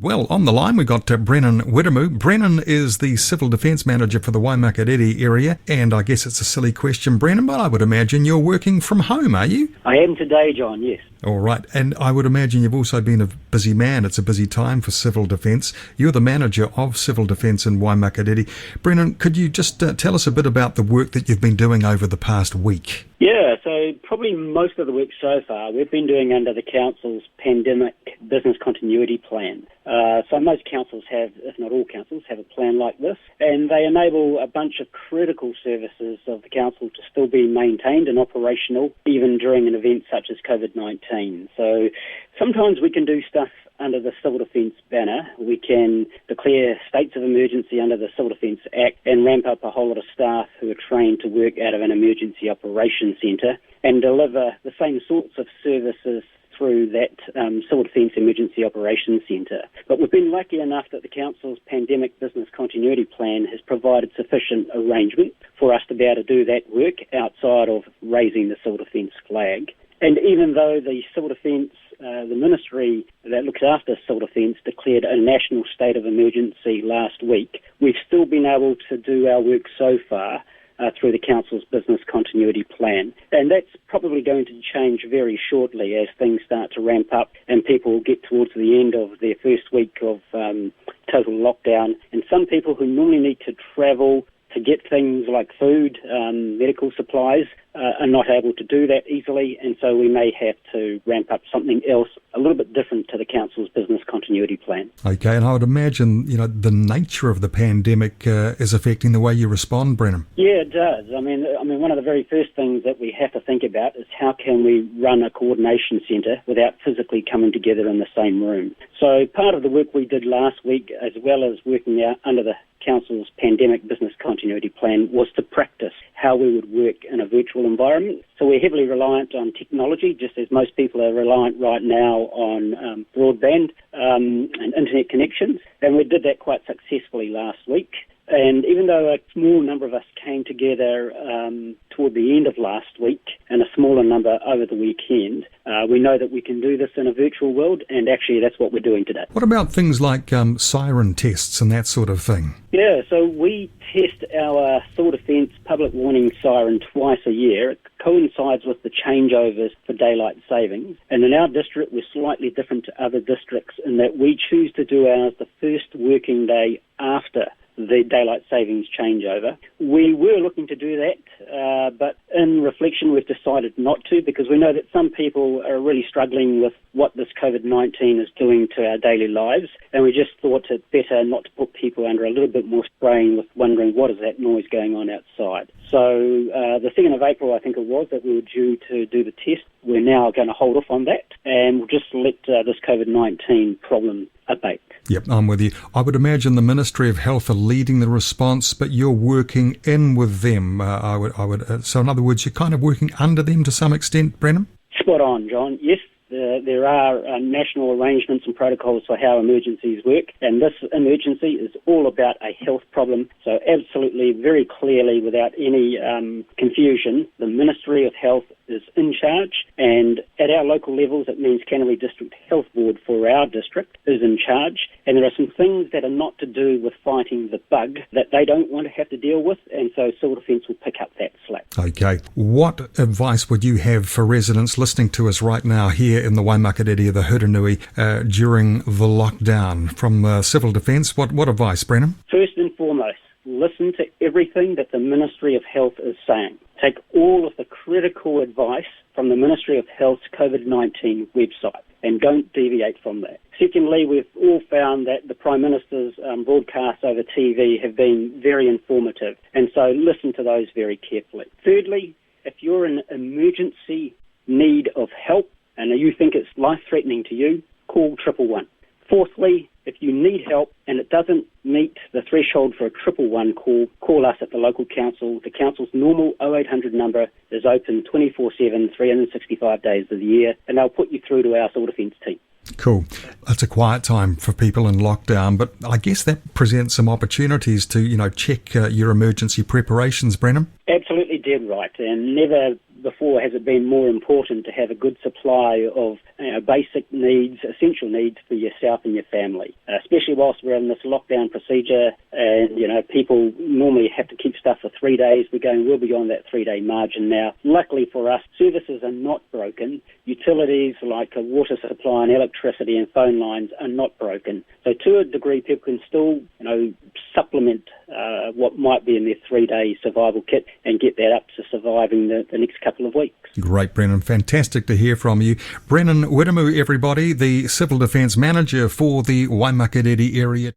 Well, on the line, we've got Brennan Wiremu. Brennan is the Civil Defence Manager for the Waimakariri area, and I guess it's a silly question, Brennan, but I would imagine you're working from home, are you? I am today, John, yes. All right, and I would imagine you've also been a busy man. It's a busy time for Civil Defence. You're the Manager of Civil Defence in Waimakariri. Brennan, could you just tell us a bit about the work that you've been doing over the past week? Yeah, so probably most of the work so far we've been doing under the Council's Pandemic Business Continuity Plan. So most councils have, if not all councils, have a plan like this, and they enable a bunch of critical services of the council to still be maintained and operational even during an event such as COVID-19. So sometimes we can do stuff under the Civil Defence banner. We can declare states of emergency under the Civil Defence Act and ramp up a whole lot of staff who are trained to work out of an emergency operations centre and deliver the same sorts of services through that Civil Defence Emergency Operations Centre. But we've been lucky enough that the Council's Pandemic Business Continuity Plan has provided sufficient arrangement for us to be able to do that work outside of raising the Civil Defence flag. And even though the Civil Defence, the ministry that looks after Civil Defence, declared a national state of emergency last week, we've still been able to do our work so far through the Council's Business Continuity Plan. And that's probably going to change very shortly as things start to ramp up and people get towards the end of their first week of total lockdown. And some people who normally need to travel to get things like food, medical supplies, are not able to do that easily, and so we may have to ramp up something else a little bit different to the Council's Business Continuity Plan. Okay, and I would imagine, the nature of the pandemic is affecting the way you respond, Brennan. Yeah, it does. I mean, one of the very first things that we have to think about is how can we run a coordination centre without physically coming together in the same room. So part of the work we did last week, as well as working out under the Council's Pandemic Business Continuity Plan, was to practice how we would work in a virtual environment. So we're heavily reliant on technology, just as most people are reliant right now on broadband and internet connections. And we did that quite successfully last week. And even though a small number of us came together toward the end of last week and a smaller number over the weekend, we know that we can do this in a virtual world, and actually that's what we're doing today. What about things like Siren tests and that sort of thing? Yeah, so we test our Civil Defence public warning siren twice a year. It coincides with the changeovers for daylight savings. And in our district, we're slightly different to other districts in that we choose to do ours the first working day after the daylight savings changeover. We were looking to do that, but in reflection we've decided not to, because we know that some people are really struggling with what this COVID-19 is doing to our daily lives, and we just thought it better not to put people under a little bit more strain with wondering what is that noise going on outside. So the 2nd of April, I think it was, that we were due to do the test. We're now going to hold off on that, and we'll just let this COVID-19 problem abate. Yep, I'm with you. I would imagine the Ministry of Health are leading the response, but you're working in with them. So in other words, you're kind of working under them to some extent, Brennan? Spot on, John. Yes, there are national arrangements and protocols for how emergencies work, and this emergency is all about a health problem. So absolutely, very clearly, without any confusion, the Ministry of Health is in charge, and at our local levels, it means Canterbury District Health Board for our district is in charge, and there are some things that are not to do with fighting the bug that they don't want to have to deal with, and so Civil Defence will pick up that slack. Okay. What advice would you have for residents listening to us right now here in the Waimakariri, the Hurunui, during the lockdown? From Civil Defence, what advice, Brennan? First and foremost, listen to everything that the Ministry of Health is saying. Take all of the critical advice from the Ministry of Health's COVID-19 website and don't deviate from that. Secondly, we've all found that the Prime Minister's broadcasts over TV have been very informative, and so listen to those very carefully. Thirdly, if you're in emergency need of help and you think it's life-threatening to you, call 111. Fourthly, if you need help and it doesn't meet the threshold for a 111 call us at the local council. The council's normal 0800 number is open 24/7, 365 days of the year, and they'll put you through to our Civil Defence team. Cool. That's a quiet time for people in lockdown, but I guess that presents some opportunities to, check your emergency preparations, Brennan. Absolutely dead right, and never before has it been more important to have a good supply of basic needs, essential needs for yourself and your family, especially whilst we're in this lockdown procedure and, people normally have to keep stuff for 3 days. We're going well beyond that 3-day margin now. Luckily for us, services are not broken. Utilities like water supply and electricity and phone lines are not broken. So to a degree, people can still, supplement what might be in their 3-day survival kit and get that up to surviving the next couple of weeks. Great, Brennan. Fantastic to hear from you. Brennan Wiremu, everybody, the Civil Defence Manager for the Waimakariri area.